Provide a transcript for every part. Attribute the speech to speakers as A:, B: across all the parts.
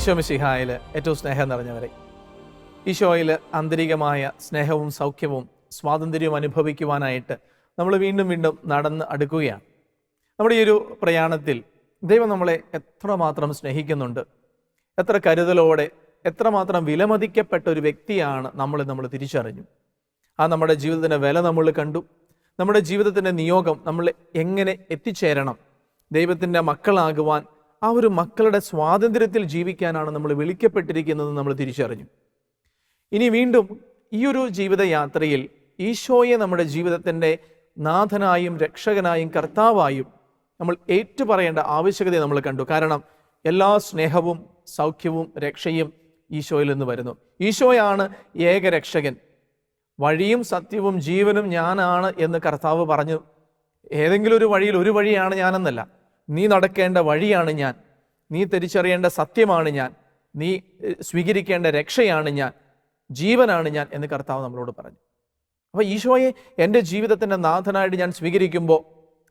A: ഈശോ മിശിഹായിൽ ഏറ്റവും സ്നേഹം നിറഞ്ഞവരെ, ഈശോയിൽ ആന്തരികമായ സ്നേഹവും സൗഖ്യവും സ്വാതന്ത്ര്യവും അനുഭവിക്കുവാനായിട്ട് നമ്മൾ വീണ്ടും വീണ്ടും നടന്ന് അടുക്കുകയാണ്. നമ്മുടെ ഈ ഒരു പ്രയാണത്തിൽ ദൈവം നമ്മളെ എത്രമാത്രം സ്നേഹിക്കുന്നുണ്ട്, എത്ര കരുതലോടെ, എത്രമാത്രം വിലമതിക്കപ്പെട്ട ഒരു വ്യക്തിയാണ് നമ്മൾ തിരിച്ചറിഞ്ഞു. നമ്മുടെ ജീവിതത്തിൻ്റെ വില നമ്മൾ കണ്ടു. നമ്മുടെ ജീവിതത്തിൻ്റെ നിയോഗം നമ്മൾ എങ്ങനെ എത്തിച്ചേരണം, ദൈവത്തിൻ്റെ മക്കളാകുവാൻ, ആ ഒരു മക്കളുടെ സ്വാതന്ത്ര്യത്തിൽ ജീവിക്കാനാണ് നമ്മൾ വിളിക്കപ്പെട്ടിരിക്കുന്നത് നമ്മൾ തിരിച്ചറിഞ്ഞു. ഇനി വീണ്ടും ഈ ഒരു ജീവിതയാത്രയിൽ ഈശോയെ നമ്മുടെ ജീവിതത്തിൻ്റെ നാഥനായും രക്ഷകനായും കർത്താവായും നമ്മൾ ഏറ്റുപറയേണ്ട ആവശ്യകത നമ്മൾ കണ്ടു. കാരണം എല്ലാ സ്നേഹവും സൗഖ്യവും രക്ഷയും ഈശോയിൽ നിന്ന് വരുന്നു. ഈശോയാണ് ഏക രക്ഷകൻ. വഴിയും സത്യവും ജീവനും ഞാനാണ് എന്ന് കർത്താവ് പറഞ്ഞു. ഏതെങ്കിലും ഒരു വഴിയിൽ ഒരു വഴിയാണ് ഞാനെന്നല്ല, നീ നടക്കേണ്ട വഴിയാണ് ഞാൻ, നീ തിരിച്ചറിയേണ്ട സത്യമാണ് ഞാൻ, നീ സ്വീകരിക്കേണ്ട രക്ഷയാണ് ഞാൻ, ജീവനാണ് ഞാൻ എന്ന് കർത്താവ് നമ്മളോട് പറഞ്ഞു. അപ്പോൾ ഈശോയെ എൻ്റെ ജീവിതത്തിൻ്റെ നാഥനായിട്ട് ഞാൻ സ്വീകരിക്കുമ്പോൾ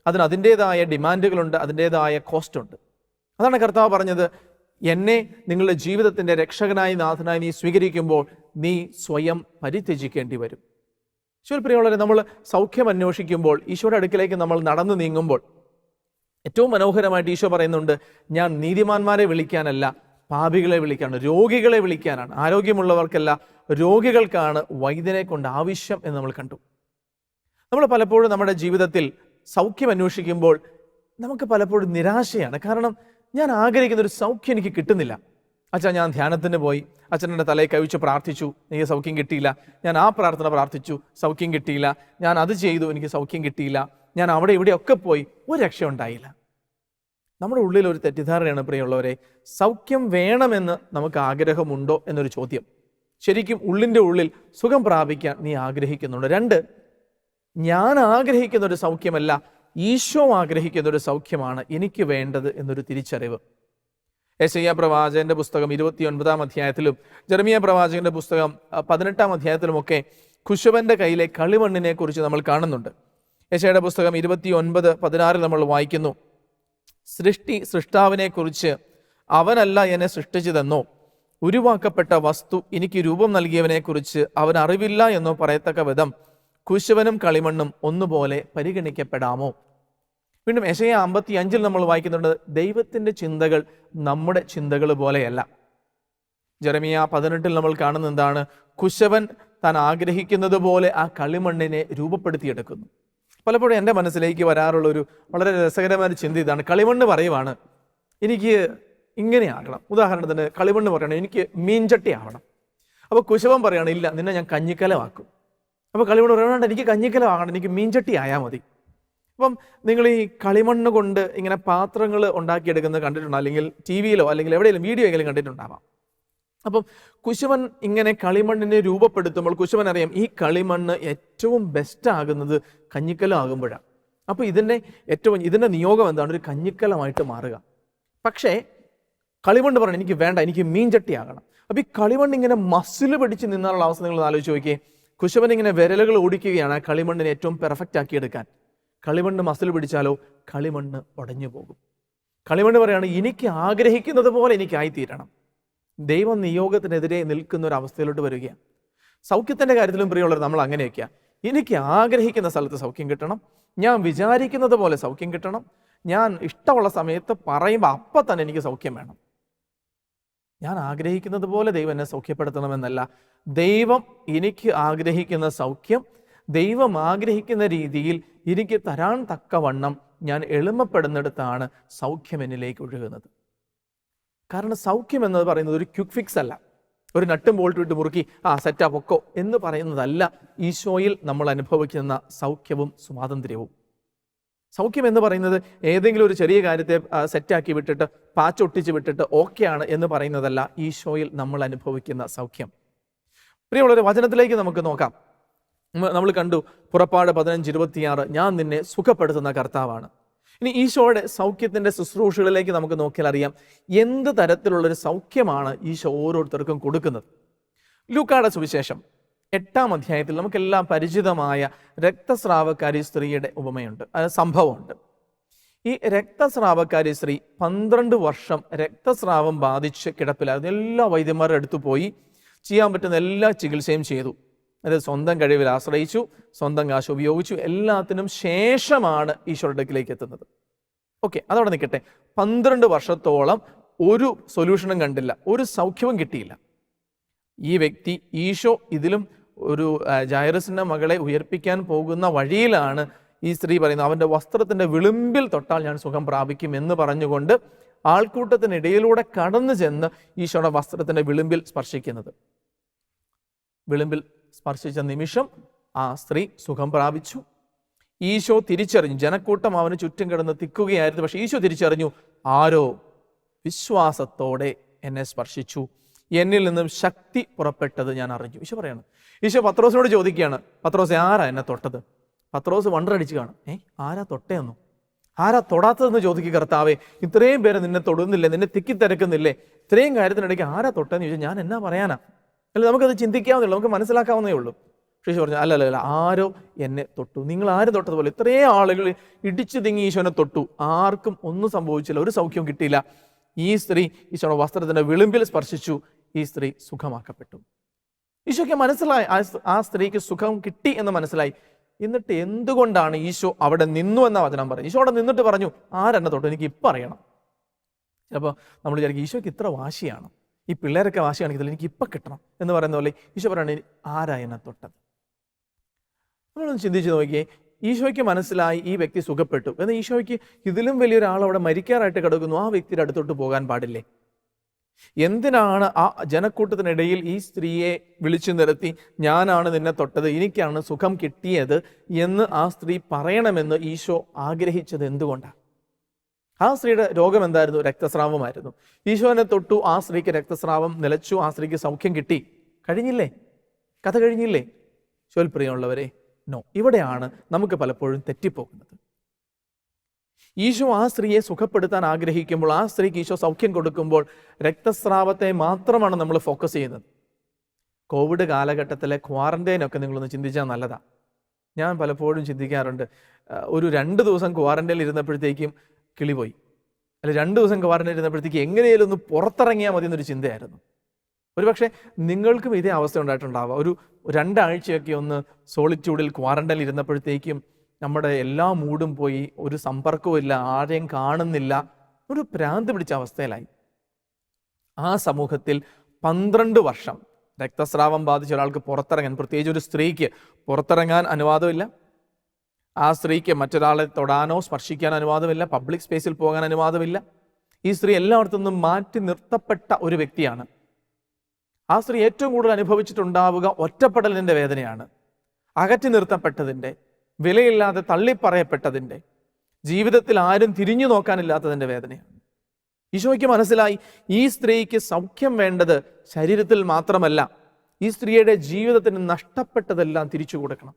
A: അതിന് അതിൻ്റേതായ ഡിമാൻഡുകളുണ്ട്, അതിൻ്റേതായ കോസ്റ്റ് ഉണ്ട്. അതാണ് കർത്താവ് പറഞ്ഞത്, എന്നെ നിങ്ങളുടെ ജീവിതത്തിൻ്റെ രക്ഷകനായി നാഥനായി നീ സ്വീകരിക്കുമ്പോൾ നീ സ്വയം പരിത്യജിക്കേണ്ടി വരും. ഈശോയിൽ പ്രിയമുള്ളവരെ, നമ്മൾ സൗഖ്യം അന്വേഷിക്കുമ്പോൾ, ഈശോയുടെ അടുക്കിലേക്ക് നമ്മൾ നടന്നു നീങ്ങുമ്പോൾ ഏറ്റവും മനോഹരമായിട്ട് ഈശോ പറയുന്നുണ്ട്, ഞാൻ നീതിമാന്മാരെ വിളിക്കാനല്ല പാപികളെ വിളിക്കാനാണ്, രോഗികളെ വിളിക്കാനാണ്. ആരോഗ്യമുള്ളവർക്കല്ല, രോഗികൾക്കാണ് വൈദ്യനെ കൊണ്ട് ആവശ്യം എന്ന് നമ്മൾ കണ്ടു. നമ്മൾ പലപ്പോഴും നമ്മുടെ ജീവിതത്തിൽ സൗഖ്യം അന്വേഷിക്കുമ്പോൾ നമുക്ക് പലപ്പോഴും നിരാശയാണ്. കാരണം ഞാൻ ആഗ്രഹിക്കുന്ന ഒരു സൗഖ്യം എനിക്ക് കിട്ടുന്നില്ല. അച്ഛാ, ഞാൻ ധ്യാനത്തിന് പോയി, അച്ഛൻ്റെ തലയിൽ കവിച്ച് പ്രാർത്ഥിച്ചു, എനിക്ക് സൗഖ്യം കിട്ടിയില്ല. ഞാൻ ആ പ്രാർത്ഥന പ്രാർത്ഥിച്ചു, സൗഖ്യം കിട്ടിയില്ല. ഞാൻ അത് ചെയ്തു, എനിക്ക് സൗഖ്യം കിട്ടിയില്ല. ഞാൻ അവിടെ ഇവിടെയൊക്കെ പോയി, ഒരു രക്ഷ ഉണ്ടായില്ല. നമ്മുടെ ഉള്ളിൽ ഒരു തെറ്റിദ്ധാരണയാണ് പ്രിയമുള്ളവരെ, സൗഖ്യം വേണമെന്ന് നമുക്ക് ആഗ്രഹമുണ്ടോ എന്നൊരു ചോദ്യം. ശരിക്കും ഉള്ളിൻ്റെ ഉള്ളിൽ സുഖം പ്രാപിക്കാൻ നീ ആഗ്രഹിക്കുന്നുണ്ട്. 2, ഞാൻ ആഗ്രഹിക്കുന്ന ഒരു സൗഖ്യമല്ല, ഈശോ ആഗ്രഹിക്കുന്ന ഒരു സൗഖ്യമാണ് എനിക്ക് വേണ്ടത് എന്നൊരു തിരിച്ചറിവ്. യെശയ്യാ പ്രവാചകന്റെ പുസ്തകം 29-ാം അധ്യായത്തിലും ജെറമിയ പ്രവാചകന്റെ പുസ്തകം 18-ാം അധ്യായത്തിലുമൊക്കെ കുശവന്റെ കയ്യിലെ കളിമണ്ണിനെ കുറിച്ച് നമ്മൾ കാണുന്നുണ്ട്. യെശയ്യായുടെ പുസ്തകം 29:16 നമ്മൾ വായിക്കുന്നു, സൃഷ്ടാവിനെ കുറിച്ച് അവനല്ല എന്നെ സൃഷ്ടിച്ചതെന്നോ ഉരുവാക്കപ്പെട്ട വസ്തു എനിക്ക് രൂപം നൽകിയവനെ കുറിച്ച് അവൻ അറിവില്ല എന്നോ പറയത്തക്ക വിധം കുശവനും കളിമണ്ണും ഒന്നുപോലെ പരിഗണിക്കപ്പെടാമോ. വീണ്ടും യെശയ്യാ 55 നമ്മൾ വായിക്കുന്നുണ്ട്, ദൈവത്തിൻ്റെ ചിന്തകൾ നമ്മുടെ ചിന്തകൾ പോലെയല്ല. ജെറമിയ 18 നമ്മൾ കാണുന്ന എന്താണ്, കുശവൻ താൻ ആഗ്രഹിക്കുന്നത് പോലെ ആ കളിമണ്ണിനെ രൂപപ്പെടുത്തിയെടുക്കുന്നു. പലപ്പോഴും എൻ്റെ മനസ്സിലേക്ക് വരാറുള്ളൊരു വളരെ രസകരമായ ചിന്ത ഇതാണ്, കളിമണ്ണ് പറയുവാണ് എനിക്ക് ഇങ്ങനെ ആകണം. ഉദാഹരണത്തിന് കളിമണ്ണ് പറയണം എനിക്ക് മീൻചട്ടി ആവണം. അപ്പോൾ കുശവൻ പറയുകയാണ്, ഇല്ല, നിന്നെ ഞാൻ കഞ്ഞിക്കലമാക്കും. അപ്പോൾ കളിമണ്ണ് പറയണം, എനിക്ക് കഞ്ഞിക്കലം ആകണം, എനിക്ക് മീൻചട്ടി ആയാൽ മതി. അപ്പം നിങ്ങൾ ഈ കളിമണ്ണ് കൊണ്ട് ഇങ്ങനെ പാത്രങ്ങൾ ഉണ്ടാക്കിയെടുക്കുന്നത് കണ്ടിട്ടുണ്ടോ? അല്ലെങ്കിൽ ടി വിയിലോ അല്ലെങ്കിൽ എവിടെയെങ്കിലും വീഡിയോ എങ്കിലും കണ്ടിട്ടുണ്ടാവാം. അപ്പം കുശവൻ ഇങ്ങനെ കളിമണ്ണിനെ രൂപപ്പെടുത്തുമ്പോൾ കുശവൻ അറിയാം ഈ കളിമണ്ണ് ഏറ്റവും ബെസ്റ്റ് ആകുന്നത് കഞ്ഞിക്കലം ആകുമ്പോഴാണ്. അപ്പോൾ ഇതിൻ്റെ നിയോഗം എന്താണ്? ഒരു കഞ്ഞിക്കലമായിട്ട് മാറുക. പക്ഷേ കളിമണ്ണ് പറയണം എനിക്ക് വേണ്ട, എനിക്ക് മീൻചട്ടി ആകണം. അപ്പോൾ ഈ കളിമണ്ണ് ഇങ്ങനെ മസിൽ പിടിച്ച് നിന്നുള്ള അവസ്ഥ നിങ്ങൾ ആലോചിച്ച് നോക്കിയേ. കുശവൻ ഇങ്ങനെ വിരലുകൾ ഓടിക്കുകയാണ് ആ കളിമണ്ണിനെ ഏറ്റവും പെർഫെക്റ്റ് ആക്കിയെടുക്കാൻ. കളിമണ്ണ് മസിൽ പിടിച്ചാലോ കളിമണ്ണ് ഉടഞ്ഞു പോകും. കളിമണ്ണ് പറയാണ് എനിക്ക് ആഗ്രഹിക്കുന്നത് പോലെ എനിക്കായിത്തീരണം. ദൈവ നിയോഗത്തിനെതിരെ നിൽക്കുന്ന ഒരു അവസ്ഥയിലോട്ട് വരികയാണ്. സൗഖ്യത്തിൻ്റെ കാര്യത്തിലും പ്രിയമുള്ളവർ നമ്മൾ അങ്ങനെയൊക്കെയാണ്. എനിക്ക് ആഗ്രഹിക്കുന്ന സ്ഥലത്ത് സൗഖ്യം കിട്ടണം, ഞാൻ വിചാരിക്കുന്നത് പോലെ സൗഖ്യം കിട്ടണം, ഞാൻ ഇഷ്ടമുള്ള സമയത്ത് പറയുമ്പോൾ അപ്പം തന്നെ എനിക്ക് സൗഖ്യം വേണം. ഞാൻ ആഗ്രഹിക്കുന്നത് പോലെ ദൈവം എന്നെ സൗഖ്യപ്പെടുത്തണമെന്നല്ല, ദൈവം എനിക്ക് ആഗ്രഹിക്കുന്ന സൗഖ്യം ദൈവം ആഗ്രഹിക്കുന്ന രീതിയിൽ എനിക്ക് തരാൻ തക്കവണ്ണം ഞാൻ എളിമപ്പെടുന്നിടത്താണ് സൗഖ്യം എന്നിലേക്ക് ഒഴുകുന്നത്. കാരണം സൗഖ്യം എന്ന് പറയുന്നത് ഒരു ക്വിക്ക് ഫിക്സ് അല്ല, ഒരു നട്ടും ബോൾട്ടും ഇട്ട് മുറുക്കി സെറ്റാ പൊക്കോ എന്ന് പറയുന്നതല്ല ഈശോയിൽ നമ്മൾ അനുഭവിക്കുന്ന സൗഖ്യവും സ്വാതന്ത്ര്യവും. സൗഖ്യം എന്ന് പറയുന്നത് ഏതെങ്കിലും ഒരു ചെറിയ കാര്യത്തെ സെറ്റാക്കി വിട്ടിട്ട് പാച്ചൊട്ടിച്ച് വിട്ടിട്ട് ഓക്കെയാണ് എന്ന് പറയുന്നതല്ല ഈശോയിൽ നമ്മൾ അനുഭവിക്കുന്ന സൗഖ്യം. പ്രിയമുള്ളൊരു വചനത്തിലേക്ക് നമുക്ക് നോക്കാം. നമ്മൾ കണ്ടു പുറപ്പാട് 15:26, ഞാൻ നിന്നെ സുഖപ്പെടുത്തുന്ന കർത്താവാണ്. ഇനി ഈശോയുടെ സൗഖ്യത്തിൻ്റെ ശുശ്രൂഷകളിലേക്ക് നമുക്ക് നോക്കിയാൽ അറിയാം എന്ത് തരത്തിലുള്ളൊരു സൗഖ്യമാണ് ഈശോ ഓരോരുത്തർക്കും കൊടുക്കുന്നത്. ലൂക്കായുടെ സുവിശേഷം 8-ാം അധ്യായത്തിൽ നമുക്കെല്ലാം പരിചിതമായ രക്തസ്രാവക്കാരി സ്ത്രീയുടെ ഉപമയുണ്ട്, സംഭവമുണ്ട്. ഈ രക്തസ്രാവക്കാരി സ്ത്രീ 12 വർഷം രക്തസ്രാവം ബാധിച്ച് കിടപ്പിലായിരുന്നു. എല്ലാ വൈദ്യന്മാരുടെ അടുത്ത് പോയി ചെയ്യാൻ പറ്റുന്ന എല്ലാ ചികിത്സയും ചെയ്തു. അത് സ്വന്തം കഴിവിൽ ആശ്രയിച്ചു, സ്വന്തം കാശ് ഉപയോഗിച്ചു. എല്ലാത്തിനും ശേഷമാണ് ഈശോയുടെ അടുക്കിലേക്ക് എത്തുന്നത്. ഓക്കെ, അതവിടെ നിൽക്കട്ടെ. 12 വർഷത്തോളം ഒരു സൊല്യൂഷനും കണ്ടില്ല, ഒരു സൗഖ്യവും കിട്ടിയില്ല. ഈ വ്യക്തി, ഈശോ ഇതിലും ഒരു ജൈറസിന്റെ മകളെ ഉയർപ്പിക്കാൻ പോകുന്ന വഴിയിലാണ് ഈ സ്ത്രീ പറയുന്നത്, അവൻ്റെ വസ്ത്രത്തിൻ്റെ വിളിമ്പിൽ തൊട്ടാൽ ഞാൻ സുഖം പ്രാപിക്കും എന്ന് പറഞ്ഞുകൊണ്ട് ആൾക്കൂട്ടത്തിനിടയിലൂടെ കടന്നു ചെന്ന് ഈശോയുടെ വസ്ത്രത്തിൻ്റെ വിളിമ്പിൽ സ്പർശിക്കുന്നത്. വിളിമ്പിൽ സ്പർശിച്ച നിമിഷം ആ സ്ത്രീ സുഖം പ്രാപിച്ചു. ഈശോ തിരിച്ചറിഞ്ഞു, ജനക്കൂട്ടം അവന് ചുറ്റും കിടന്ന് തിക്കുകയായിരുന്നു. പക്ഷെ ഈശോ തിരിച്ചറിഞ്ഞു, ആരോ വിശ്വാസത്തോടെ എന്നെ സ്പർശിച്ചു, എന്നിൽ നിന്നും ശക്തി പുറപ്പെട്ടത് ഞാൻ അറിഞ്ഞു. ഈശോ പറയാണ്, ഈശോ പത്രോസിനോട് ചോദിക്കുകയാണ്, പത്രോസെ ആരാ എന്നെ തൊട്ടത്? പത്രോസ് വണ്ടടിച്ച് കാണും, ആരാ തൊട്ടേന്നോ, ആരാ തൊടാത്തതെന്ന് ചോദിക്കുക. കർത്താവേ, ഇത്രയും പേര് നിന്നെ തൊടുന്നില്ലേ, നിന്നെ തിക്കിത്തിരക്കുന്നില്ലേ, ഇത്രയും കാര്യത്തിനിടയ്ക്ക് ആരാ തൊട്ടെന്ന് ചോദിച്ചാൽ ഞാൻ എന്നാ പറയാനാ? അല്ല, നമുക്കത് ചിന്തിക്കാവുന്നേ ഉള്ളൂ, നമുക്ക് മനസ്സിലാക്കാവുന്നേ ഉള്ളൂ. പക്ഷേ പറഞ്ഞു, അല്ല, ആരോ എന്നെ തൊട്ടു. നിങ്ങൾ ആരും തൊട്ടതുപോലെ ഇത്രയും ആളുകൾ ഇടിച്ചു തിങ്ങി ഈശോനെ തൊട്ടു, ആർക്കും ഒന്നും സംഭവിച്ചില്ല, ഒരു സൗഖ്യവും കിട്ടിയില്ല. ഈ സ്ത്രീ ഈശോയുടെ വസ്ത്രത്തിന്റെ വിളിമ്പിൽ സ്പർശിച്ചു, ഈ സ്ത്രീ സുഖമാക്കപ്പെട്ടു. ഈശോയ്ക്ക് മനസ്സിലായി, ആ സ്ത്രീക്ക് സുഖം കിട്ടി എന്ന് മനസ്സിലായി. എന്നിട്ട് എന്തുകൊണ്ടാണ് ഈശോ അവിടെ നിന്നു എന്ന വചനം പറയും. ഈശോ അവിടെ നിന്നിട്ട് പറഞ്ഞു, ആരെന്നെ തൊട്ടു, എനിക്ക് ഇപ്പം അറിയണം. ചിലപ്പോൾ നമ്മൾ വിചാരിക്കും, ഈശോയ്ക്ക് ഇത്ര വാശിയാണ്, ഈ പിള്ളേരൊക്കെ വാശിയാണെങ്കിൽ എനിക്ക് ഇപ്പം കിട്ടണം എന്ന് പറയുന്ന പോലെ ഈശോ പറയണേ, ആരാ എന്നെ തൊട്ടത്? നമ്മളൊന്ന് ചിന്തിച്ച് നോക്കിയേ. ഈശോയ്ക്ക് മനസ്സിലായി ഈ വ്യക്തി സുഖപ്പെട്ടു. എന്നാൽ ഈശോയ്ക്ക് ഇതിലും വലിയൊരാൾ അവിടെ മരിക്കാറായിട്ട് കിടക്കുന്നു, ആ വ്യക്തിയുടെ അടുത്തോട്ട് പോകാൻ പാടില്ലേ? എന്തിനാണ് ആ ജനക്കൂട്ടത്തിനിടയിൽ ഈ സ്ത്രീയെ വിളിച്ചു നിർത്തി, ഞാനാണ് നിന്നെ തൊട്ടത്, എനിക്കാണ് സുഖം കിട്ടിയത് എന്ന് ആ സ്ത്രീ പറയണമെന്ന് ഈശോ ആഗ്രഹിച്ചത് എന്തുകൊണ്ടാണ്? ആ സ്ത്രീയുടെ രോഗം എന്തായിരുന്നു? രക്തസ്രാവമായിരുന്നു. ഈശോനെ തൊട്ടു, ആ സ്ത്രീക്ക് രക്തസ്രാവം നിലച്ചു, ആ സ്ത്രീക്ക് സൗഖ്യം കിട്ടി. കഴിഞ്ഞില്ലേ? കഥ കഴിഞ്ഞില്ലേ? പ്രിയമുള്ളവരെ, നോ. ഇവിടെയാണ് നമുക്ക് പലപ്പോഴും തെറ്റിപ്പോകുന്നത്. ഈശോ ആ സ്ത്രീയെ സുഖപ്പെടുത്താൻ ആഗ്രഹിക്കുമ്പോൾ, ആ സ്ത്രീക്ക് ഈശോ സൗഖ്യം കൊടുക്കുമ്പോൾ രക്തസ്രാവത്തെ മാത്രമാണ് നമ്മൾ ഫോക്കസ് ചെയ്യുന്നത്. കോവിഡ് കാലഘട്ടത്തിലെ ക്വാറന്റൈനൊക്കെ നിങ്ങളൊന്ന് ചിന്തിച്ചാൽ നല്ലതാണ്. ഞാൻ പലപ്പോഴും ചിന്തിക്കാറുണ്ട്, ഒരു 2 ദിവസം ക്വാറന്റൈനിൽ ഇരുന്നപ്പോഴത്തേക്കും കിളിപോയി, അല്ല 2 ദിവസം ക്വാറന്റൈനിൽ ഇരുന്നപ്പോഴത്തേക്ക് എങ്ങനെയാലും ഒന്ന് പുറത്തിറങ്ങിയാൽ മതി എന്നൊരു ചിന്തയായിരുന്നു. ഒരുപക്ഷെ നിങ്ങൾക്കും ഇതേ അവസ്ഥ ഉണ്ടായിട്ടുണ്ടാവുക. ഒരു 2 ആഴ്ചയൊക്കെ ഒന്ന് സോളിറ്റ്യൂഡിൽ ക്വാറന്റൈനിൽ ഇരുന്നപ്പോഴത്തേക്കും നമ്മുടെ എല്ലാ മൂഡും പോയി, ഒരു സമ്പർക്കവും ഇല്ല, ആരെയും കാണുന്നില്ല, ഒരു ഭ്രാന്ത് പിടിച്ച അവസ്ഥയിലായി. ആ സമൂഹത്തിൽ 12 വർഷം രക്തസ്രാവം ബാധിച്ച ഒരാൾക്ക് പുറത്തിറങ്ങാൻ, പ്രത്യേകിച്ച് ഒരു സ്ത്രീക്ക് പുറത്തിറങ്ങാൻ അനുവാദമില്ല. ആ സ്ത്രീക്ക് മറ്റൊരാളെ തൊടാനോ സ്പർശിക്കാൻ അനുവാദമില്ല, പബ്ലിക് സ്പേസിൽ പോകാൻ അനുവാദമില്ല. ഈ സ്ത്രീ എല്ലായിടത്തു നിന്നും മാറ്റി നിർത്തപ്പെട്ട ഒരു വ്യക്തിയാണ്. ആ സ്ത്രീ ഏറ്റവും കൂടുതൽ അനുഭവിച്ചിട്ടുണ്ടാവുക ഒറ്റപ്പെടലിൻ്റെ വേദനയാണ്, അകറ്റി നിർത്തപ്പെട്ടതിൻ്റെ, വിലയില്ലാതെ തള്ളിപ്പറയപ്പെട്ടതിൻ്റെ, ജീവിതത്തിൽ ആരും തിരിഞ്ഞു നോക്കാനില്ലാത്തതിൻ്റെ വേദനയാണ്. ഈശോയ്ക്ക് മനസ്സിലായി, ഈ സ്ത്രീക്ക് സൗഖ്യം വേണ്ടത് ശരീരത്തിൽ മാത്രമല്ല, ഈ സ്ത്രീയുടെ ജീവിതത്തിന് നഷ്ടപ്പെട്ടതെല്ലാം തിരിച്ചു കൊടുക്കണം.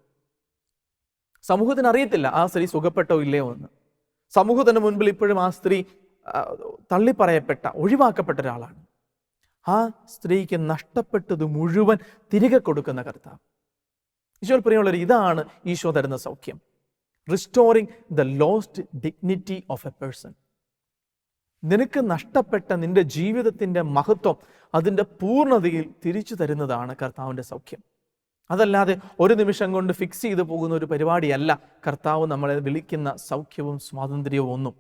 A: സമൂഹത്തിന് അറിയത്തില്ല ആ സ്ത്രീ സുഖപ്പെട്ടോ ഇല്ലയോ എന്ന്. സമൂഹത്തിന് മുൻപിൽ ഇപ്പോഴും ആ സ്ത്രീ തള്ളിപ്പറയപ്പെട്ട, ഒഴിവാക്കപ്പെട്ട ഒരാളാണ്. ആ സ്ത്രീക്ക് നഷ്ടപ്പെട്ടത് മുഴുവൻ തിരികെ കൊടുക്കുന്ന കർത്താവ്. ഈശോ പ്രിയമുള്ളവർ, ഇതാണ് ഈശോ തരുന്ന സൗഖ്യം. Restoring the lost dignity of A person. നിനക്ക് നഷ്ടപ്പെട്ട നിന്റെ ജീവിതത്തിൻ്റെ മഹത്വം അതിൻ്റെ പൂർണ്ണതയിൽ തിരിച്ചു തരുന്നതാണ് കർത്താവിൻ്റെ സൗഖ്യം. അതല്ലാതെ ഒരു നിമിഷം കൊണ്ട് ഫിക്സ് ചെയ്ത് പോകുന്ന ഒരു പരിപാടിയല്ല കർത്താവ് നമ്മളെ വിളിക്കുന്ന സൗഖ്യവും സ്വാതന്ത്ര്യവും ഒന്നും.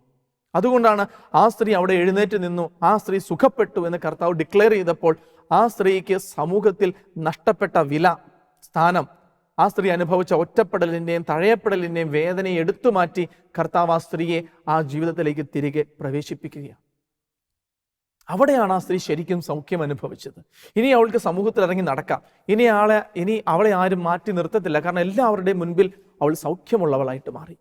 A: അതുകൊണ്ടാണ് ആ സ്ത്രീ അവിടെ എഴുന്നേറ്റ് നിന്നു, ആ സ്ത്രീ സുഖപ്പെട്ടു എന്ന് കർത്താവ് ഡിക്ലെയർ ചെയ്തപ്പോൾ ആ സ്ത്രീക്ക് സമൂഹത്തിൽ നഷ്ടപ്പെട്ട വില, സ്ഥാനം, ആ സ്ത്രീ അനുഭവിച്ച ഒറ്റപ്പെടലിൻ്റെയും തഴയപ്പെടലിൻ്റെയും വേദനയെ എടുത്തു മാറ്റി കർത്താവ് ആ സ്ത്രീയെ ആ ജീവിതത്തിലേക്ക് തിരികെ പ്രവേശിപ്പിക്കുകയാണ്. അവിടെയാണ് ആ സ്ത്രീ ശരിക്കും സൗഖ്യം അനുഭവിച്ചത്. ഇനി അവൾക്ക് സമൂഹത്തിൽ ഇറങ്ങി നടക്കാം, ഇനി അവളെ ആരും മാറ്റി നിർത്തത്തില്ല, കാരണം എല്ലാവരുടെയും മുൻപിൽ അവൾ സൗഖ്യമുള്ളവളായിട്ട് മാറി.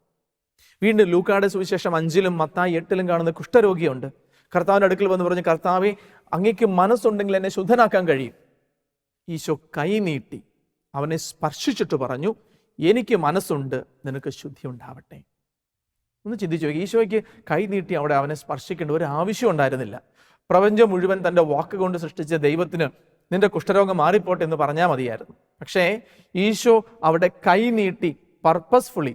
A: വീണ്ടും ലൂക്കായുടെ സുവിശേഷം 5-ലും മത്തായി 8-ലും കാണുന്ന കുഷ്ഠരോഗിയുണ്ട്. കർത്താവിൻ്റെ അടുക്കൽ വന്ന് പറഞ്ഞു, കർത്താവേ, അങ്ങേക്ക് മനസ്സുണ്ടെങ്കിൽ എന്നെ ശുദ്ധനാക്കാൻ കഴിയും. ഈശോ കൈ നീട്ടി അവനെ സ്പർശിച്ചിട്ട് പറഞ്ഞു, എനിക്ക് മനസ്സുണ്ട്, നിനക്ക് ശുദ്ധി ഉണ്ടാവട്ടെ. ഒന്ന് ചിന്തിച്ചു നോക്കി, ഈശോയ്ക്ക് കൈ നീട്ടി അവിടെ അവനെ സ്പർശിക്കേണ്ട ഒരു ആവശ്യം ഉണ്ടായിരുന്നില്ല. പ്രപഞ്ചം മുഴുവൻ തൻ്റെ വാക്ക് കൊണ്ട് സൃഷ്ടിച്ച ദൈവത്തിന് നിന്റെ കുഷ്ഠരോഗം മാറിപ്പോട്ടെ എന്ന് പറഞ്ഞാൽ മതിയായിരുന്നു. പക്ഷേ ഈശോ അവിടെ കൈ നീട്ടി പർപ്പസ്ഫുള്ളി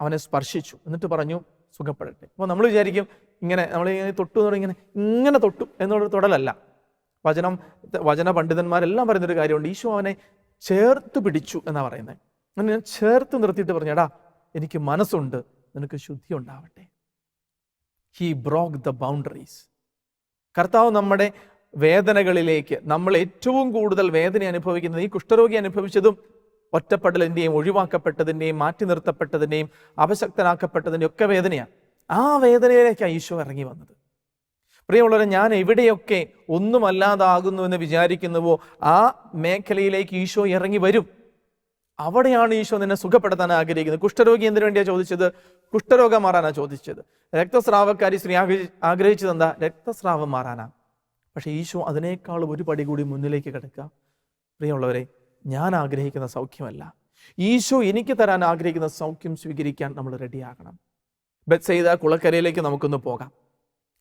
A: അവനെ സ്പർശിച്ചു. എന്നിട്ട് പറഞ്ഞു, സുഖപ്പെടട്ടെ. അപ്പോൾ നമ്മൾ വിചാരിക്കും ഇങ്ങനെ നമ്മളിങ്ങനെ തൊട്ടു എന്ന് പറഞ്ഞാൽ ഇങ്ങനെ തൊട്ടു എന്നുള്ളൊരു തൊടലല്ല. വചന പണ്ഡിതന്മാരെല്ലാം പറയുന്നൊരു കാര്യമുണ്ട്, ഈശോ അവനെ ചേർത്ത് പിടിച്ചു എന്നാണ് പറയുന്നത്. അങ്ങനെ ഞാൻ ചേർത്ത് നിർത്തിയിട്ട് പറഞ്ഞു, എടാ എനിക്ക് മനസ്സുണ്ട്, നിനക്ക് ശുദ്ധി ഉണ്ടാവട്ടെ. He broke the boundaries. കർത്താവ് നമ്മുടെ വേദനകളിലേക്ക്, നമ്മൾ ഏറ്റവും കൂടുതൽ വേദന അനുഭവിക്കുന്നത്, ഈ കുഷ്ഠരോഗി അനുഭവിച്ചതും ഒറ്റപ്പെടലിൻ്റെയും ഒഴിവാക്കപ്പെട്ടതിൻ്റെയും മാറ്റി നിർത്തപ്പെട്ടതിൻ്റെയും അപശക്തനാക്കപ്പെട്ടതിൻ്റെയും ഒക്കെ വേദനയാണ്. ആ വേദനയിലേക്കാണ് ഈശോ ഇറങ്ങി വന്നത്. പ്രിയമുള്ളവരെ, ഞാൻ എവിടെയൊക്കെ ഒന്നുമല്ലാതാകുന്നു എന്ന് വിചാരിക്കുന്നുവോ ആ മേഖലയിലേക്ക് ഈശോ ഇറങ്ങി വരും. അവിടെയാണ് ഈശോ നിന്നെ സുഖപ്പെടുത്താൻ ആഗ്രഹിക്കുന്നത്. കുഷ്ഠരോഗി എന്തിനു വേണ്ടിയാണ് ചോദിച്ചത്? കുഷ്ഠരോഗം മാറാനാണ് ചോദിച്ചത്. രക്തസ്രാവക്കാരി സ്ത്രീ ആഗ്രഹിച്ചത് എന്താ? രക്തസ്രാവം മാറാനാ. പക്ഷെ ഈശോ അതിനേക്കാളും ഒരു പടി കൂടി മുന്നിലേക്ക് കിടക്കുക. പ്രിയമുള്ളവരെ, ഞാൻ ആഗ്രഹിക്കുന്ന സൗഖ്യമല്ല, ഈശോ എനിക്ക് തരാൻ ആഗ്രഹിക്കുന്ന സൗഖ്യം സ്വീകരിക്കാൻ നമ്മൾ റെഡിയാകണം. ബെത്സയിദ കുളക്കരയിലേക്ക് നമുക്കൊന്ന് പോകാം.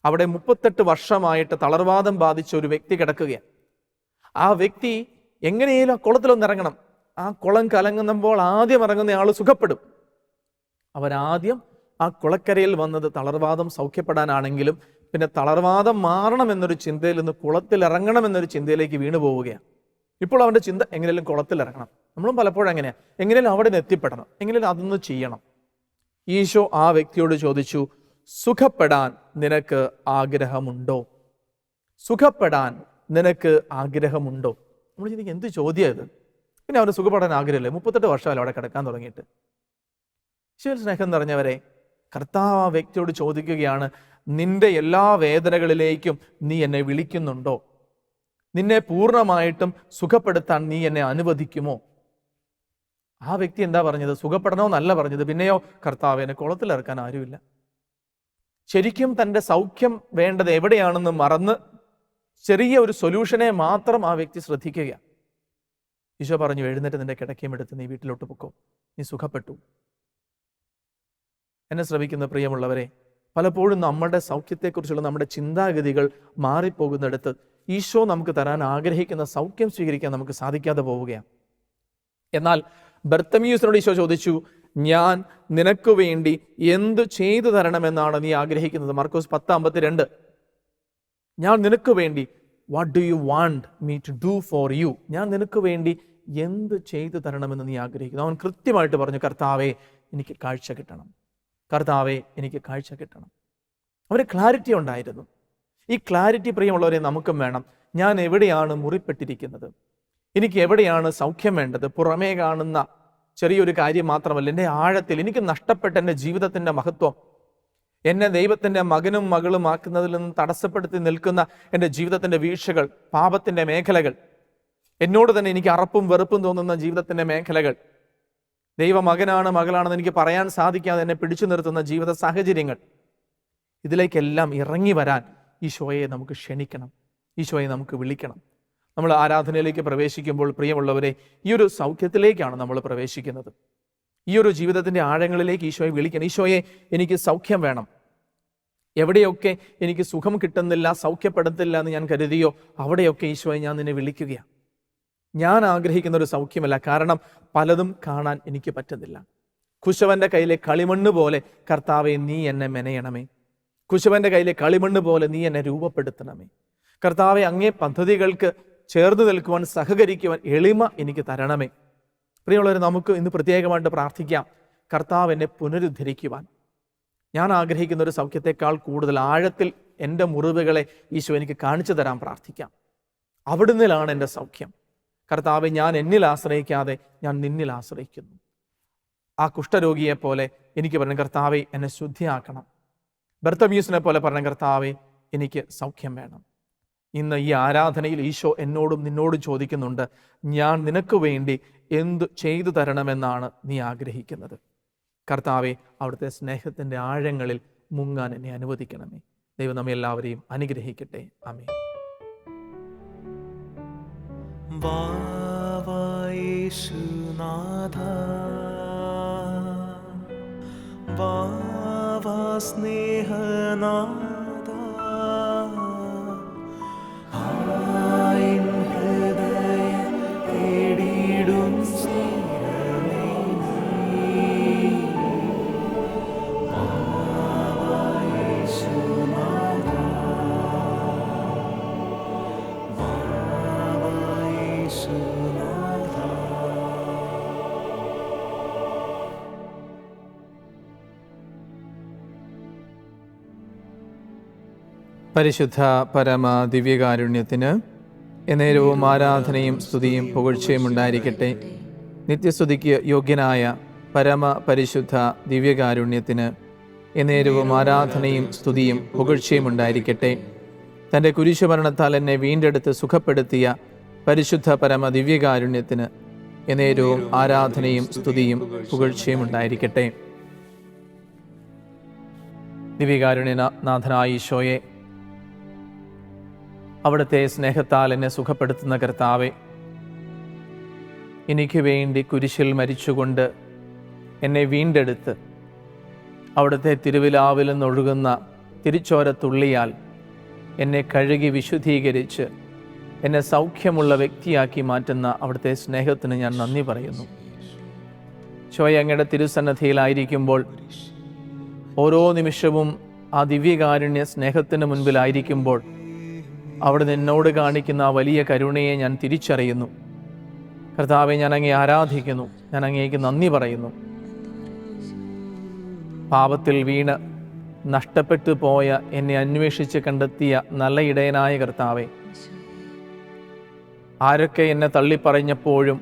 A: അവിടെ 38 വർഷമായിട്ട് തളർവാദം ബാധിച്ച ഒരു വ്യക്തി കിടക്കുകയാണ്. ആ വ്യക്തി എങ്ങനെയും ആ കുളത്തിലൊന്ന് ഇറങ്ങണം. ആ കുളം കലങ്ങുമ്പോൾ ആദ്യം ഇറങ്ങുന്ന ആൾ സുഖപ്പെടും. അവരാദ്യം ആ കുളക്കരയിൽ വന്നത് തളർവാദം സൗഖ്യപ്പെടാനാണെങ്കിലും പിന്നെ തളർവാദം മാറണമെന്നൊരു ചിന്തയിൽ നിന്ന് കുളത്തിൽ ഇറങ്ങണമെന്നൊരു ചിന്തയിലേക്ക് വീണു പോവുകയാണ്. ഇപ്പോൾ അവൻ്റെ ചിന്ത എങ്ങനെയും കുളത്തിൽ ഇറങ്ങണം. നമ്മളും പലപ്പോഴും എങ്ങനെയാണ്, എങ്ങനെയും അവിടെ നിന്ന് എത്തിപ്പെടണം, എങ്ങനെയും അതൊന്ന് ചെയ്യണം. ഈശോ ആ വ്യക്തിയോട് ചോദിച്ചു, സുഖപ്പെടാൻ നിനക്ക് ആഗ്രഹമുണ്ടോ? സുഖപ്പെടാൻ നിനക്ക് ആഗ്രഹമുണ്ടോ? നമ്മൾ ചിന്തിക്കും, എന്ത് ചോദ്യം ഇത്? പിന്നെ അവന് സുഖപ്പെടാൻ ആഗ്രഹമില്ലേ? 38 വർഷമല്ല അവിടെ കിടക്കാൻ തുടങ്ങിയിട്ട്. ഈശോയിൽ സ്നേഹം നിറഞ്ഞവരെ, കർത്താവ് ആ വ്യക്തിയോട് ചോദിക്കുകയാണ്, നിന്റെ എല്ലാ വേദനകളിലേക്കും നീ എന്നെ വിളിക്കുന്നുണ്ടോ? നിന്നെ പൂർണ്ണമായിട്ടും സുഖപ്പെടുത്താൻ നീ എന്നെ അനുവദിക്കുമോ? ആ വ്യക്തി എന്താ പറഞ്ഞത്? സുഖപ്പെടണമെന്നല്ല പറഞ്ഞത്. പിന്നെയോ, കർത്താവ്, എന്നെ കുളത്തിലിറക്കാൻ ആരുമില്ല. ശരിക്കും തൻ്റെ സൗഖ്യം വേണ്ടത് എവിടെയാണെന്ന് മറന്ന് ചെറിയ ഒരു സൊല്യൂഷനെ മാത്രം ആ വ്യക്തി ശ്രദ്ധിക്കുക. ഈശോ പറഞ്ഞു, എഴുന്നേറ്റ് നിന്റെ കിടക്കയും എടുത്ത് നീ വീട്ടിലോട്ട് പൊക്കോ, നീ സുഖപ്പെട്ടു. എന്നെ ശ്രമിക്കുന്ന പ്രിയമുള്ളവരെ, പലപ്പോഴും നമ്മുടെ സൗഖ്യത്തെക്കുറിച്ചുള്ള നമ്മുടെ ചിന്താഗതികൾ മാറിപ്പോകുന്നിടത്ത് ഈശോ നമുക്ക് തരാൻ ആഗ്രഹിക്കുന്ന സൗഖ്യം സ്വീകരിക്കാൻ നമുക്ക് സാധിക്കാതെ പോവുകയാണ്. എന്നാൽ ബർത്തമിയൂസിനോട് ഈശോ ചോദിച്ചു, ഞാൻ നിനക്ക് വേണ്ടി എന്ത് ചെയ്തു തരണമെന്നാണ് നീ ആഗ്രഹിക്കുന്നത്? മർക്കോസ് 10:52. ഞാൻ നിനക്ക് വേണ്ടി, what do you want me to do for you? ഞാൻ നിനക്ക് വേണ്ടി എന്ത് ചെയ്തു തരണമെന്ന് നീ ആഗ്രഹിക്കുന്നു? അവൻ കൃത്യമായിട്ട് പറഞ്ഞു, കർത്താവേ, എനിക്ക് കാഴ്ച കിട്ടണം. കർത്താവേ, എനിക്ക് കാഴ്ച കിട്ടണം. അവന് ക്ലാരിറ്റി ഉണ്ടായിരുന്നു. ഈ ക്ലാരിറ്റി പ്രിയമുള്ളവരെ നമുക്കും വേണം. ഞാൻ എവിടെയാണ് മുറിപ്പെട്ടിരിക്കുന്നത്? എനിക്ക് എവിടെയാണ് സൗഖ്യം വേണ്ടത്? പുറമേ കാണുന്ന ചെറിയൊരു കാര്യം മാത്രമല്ല, എൻ്റെ ആഴത്തിൽ എനിക്ക് നഷ്ടപ്പെട്ട എൻ്റെ ജീവിതത്തിൻ്റെ മഹത്വം, എന്നെ ദൈവത്തിൻ്റെ മകനും മകളും ആക്കുന്നതിൽ നിന്ന് തടസ്സപ്പെടുത്തി നിൽക്കുന്ന എൻ്റെ ജീവിതത്തിൻ്റെ വീഴ്ചകൾ, പാപത്തിൻ്റെ മേഖലകൾ, എന്നോട് തന്നെ എനിക്ക് അറപ്പും വെറുപ്പും തോന്നുന്ന ജീവിതത്തിൻ്റെ മേഖലകൾ, ദൈവമകനാണ് മകളാണെന്ന് എനിക്ക് പറയാൻ സാധിക്കാതെ എന്നെ പിടിച്ചു നിർത്തുന്ന ജീവിത സാഹചര്യങ്ങൾ, ഇതിലേക്കെല്ലാം ഇറങ്ങി വരാൻ ഈശോയെ നമുക്ക് ക്ഷണിക്കണം, ഈശോയെ നമുക്ക് വിളിക്കണം. നമ്മൾ ആരാധനയിലേക്ക് പ്രവേശിക്കുമ്പോൾ പ്രിയമുള്ളവരെ, ഈ ഒരു സൗഖ്യത്തിലേക്കാണ് നമ്മൾ പ്രവേശിക്കുന്നത്. ഈ ഒരു ജീവിതത്തിൻ്റെ ആഴങ്ങളിലേക്ക് ഈശോയെ വിളിക്കണം. ഈശോയെ, എനിക്ക് സൗഖ്യം വേണം. എവിടെയൊക്കെ എനിക്ക് സുഖം കിട്ടുന്നില്ല, സൗഖ്യപ്പെടുത്തില്ല എന്ന് ഞാൻ കരുതിയോ, അവിടെയൊക്കെ ഈശോയെ ഞാൻ നിന്നെ വിളിക്കുകയാണ്. ഞാൻ ആഗ്രഹിക്കുന്ന ഒരു സൗഖ്യമല്ല, കാരണം പലതും കാണാൻ എനിക്ക് പറ്റുന്നില്ല. കുശവന്റെ കയ്യിലെ കളിമണ്ണ് പോലെ കർത്താവെ നീ എന്നെ മെനയണമേ. കുശവന്റെ കയ്യിലെ കളിമണ്ണ് പോലെ നീ എന്നെ രൂപപ്പെടുത്തണമേ. കർത്താവെ, അങ്ങേ പദ്ധതികൾക്ക് ചേർന്ന് നിൽക്കുവാൻ, സഹകരിക്കുവാൻ എളിമ എനിക്ക് തരണമേ. പ്രിയമുള്ളവർ, നമുക്ക് ഇന്ന് പ്രത്യേകമായിട്ട് പ്രാർത്ഥിക്കാം, കർത്താവ് എന്നെ പുനരുദ്ധരിക്കുവാൻ. ഞാൻ ആഗ്രഹിക്കുന്ന ഒരു സൗഖ്യത്തെക്കാൾ കൂടുതൽ ആഴത്തിൽ എൻ്റെ മുറിവുകളെ ഈശോ എനിക്ക് കാണിച്ചു തരാൻ പ്രാർത്ഥിക്കാം. അവിടുന്നിലാണ് എൻ്റെ സൗഖ്യം. കർത്താവെ, ഞാൻ എന്നിൽ ആശ്രയിക്കാതെ ഞാൻ നിന്നിൽ ആശ്രയിക്കുന്നു. ആ കുഷ്ഠരോഗിയെ പോലെ എനിക്ക് പറഞ്ഞു, കർത്താവെ എന്നെ ശുദ്ധിയാക്കണം. ബർത്തമീസിനെ പോലെ പറഞ്ഞ, കർത്താവെ എനിക്ക് സൗഖ്യം വേണം. ഇന്ന് ഈ ആരാധനയിൽ ഈശോ എന്നോടും നിന്നോടും ചോദിക്കുന്നുണ്ട്, ഞാൻ നിനക്ക് വേണ്ടി എന്തു ചെയ്തു തരണമെന്നാണ് നീ ആഗ്രഹിക്കുന്നത്? കർത്താവെ, അവിടുത്തെ സ്നേഹത്തിൻ്റെ ആഴങ്ങളിൽ മുങ്ങാൻ എന്നെ അനുവദിക്കണമേ. ദൈവം നമ്മെ എല്ലാവരെയും അനുഗ്രഹിക്കട്ടെ. ആമേൻ.
B: യേശുനാഥ, സ്നേഹനാഥ, ഹൃദയം തേടിയിടും സ്നേഹമേ, പാവനായ
A: പരിശുദ്ധ പരമ ദിവ്യകാരുണ്യത്തിന് എന്നേരവും ആരാധനയും സ്തുതിയും പുകഴ്ചയും ഉണ്ടായിരിക്കട്ടെ. നിത്യസ്തുതിക്ക് യോഗ്യനായ പരമ പരിശുദ്ധ ദിവ്യകാരുണ്യത്തിന് എന്നേരവും ആരാധനയും സ്തുതിയും പുകഴ്ചയും ഉണ്ടായിരിക്കട്ടെ. തൻ്റെ കുരിശുമരണത്താൽ എന്നെ വീണ്ടെടുത്ത് സുഖപ്പെടുത്തിയ പരിശുദ്ധ പരമ ദിവ്യകാരുണ്യത്തിന് എന്നേരവും ആരാധനയും സ്തുതിയും പുകഴ്ചയും ഉണ്ടായിരിക്കട്ടെ. ദിവ്യകാരുണ്യനാഥനായ ഈശോയെ, അവിടുത്തെ സ്നേഹത്താൽ എന്നെ സുഖപ്പെടുത്തുന്ന കർത്താവെ, എനിക്ക് വേണ്ടി കുരിശിൽ മരിച്ചുകൊണ്ട് എന്നെ വീണ്ടെടുത്ത് അവിടുത്തെ തിരുവിലാവിൽ നിന്നൊഴുകുന്ന തിരിച്ചോരത്തുള്ളിയാൽ എന്നെ കഴുകി വിശുദ്ധീകരിച്ച് എന്നെ സൗഖ്യമുള്ള വ്യക്തിയാക്കി മാറ്റുന്ന അവിടുത്തെ സ്നേഹത്തിന് ഞാൻ നന്ദി പറയുന്നു. ഈശോയെ, അങ്ങയുടെ തിരുസന്നിധിയിലായിരിക്കുമ്പോൾ ഓരോ നിമിഷവും ആ ദിവ്യകാരുണ്യ സ്നേഹത്തിന് മുൻപിലായിരിക്കുമ്പോൾ അവിടെ നിന്നോട് കാണിക്കുന്ന ആ വലിയ കരുണയെ ഞാൻ തിരിച്ചറിയുന്നു. കർത്താവെ, ഞാൻ അങ്ങയെ ആരാധിക്കുന്നു, ഞാൻ അങ്ങേക്ക് നന്ദി പറയുന്നു. പാപത്തിൽ വീണ് നഷ്ടപ്പെട്ടു പോയ എന്നെ അന്വേഷിച്ച് കണ്ടെത്തിയ നല്ല ഇടയനായ കർത്താവെ, ആരൊക്കെ എന്നെ തള്ളിപ്പറഞ്ഞപ്പോഴും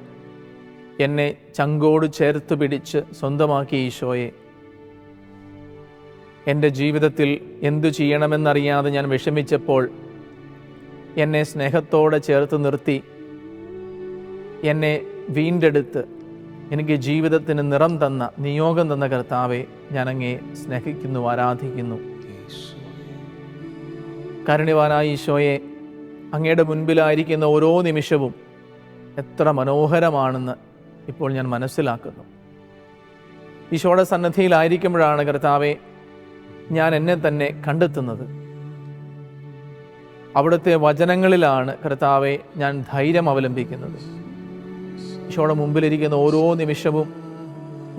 A: എന്നെ ചങ്കോട് ചേർത്ത് പിടിച്ച് സ്വന്തമാക്കിയ ഈശോയെ, എൻ്റെ ജീവിതത്തിൽ എന്തു ചെയ്യണമെന്നറിയാതെ ഞാൻ വിഷമിച്ചപ്പോൾ എന്നെ സ്നേഹത്തോടെ ചേർത്ത് നിർത്തി എന്നെ വീണ്ടെടുത്ത് എനിക്ക് ജീവിതത്തിന് നിറം തന്ന, നിയോഗം തന്ന കർത്താവെ, ഞാൻ അങ്ങേ സ്നേഹിക്കുന്നു, ആരാധിക്കുന്നു. കാരുണ്യവാനായ ഈശോയെ, അങ്ങയുടെ മുൻപിലായിരിക്കുന്ന ഓരോ നിമിഷവും എത്ര മനോഹരമാണെന്ന് ഇപ്പോൾ ഞാൻ മനസ്സിലാക്കുന്നു. ഈശോയുടെ സന്നദ്ധിയിലായിരിക്കുമ്പോഴാണ് കർത്താവെ ഞാൻ എന്നെ തന്നെ കണ്ടെത്തുന്നത്. അവിടുത്തെ വചനങ്ങളിലാണ് കർത്താവെ ഞാൻ ധൈര്യം അവലംബിക്കുന്നത്. ഈശോയുടെ മുമ്പിലിരിക്കുന്ന ഓരോ നിമിഷവും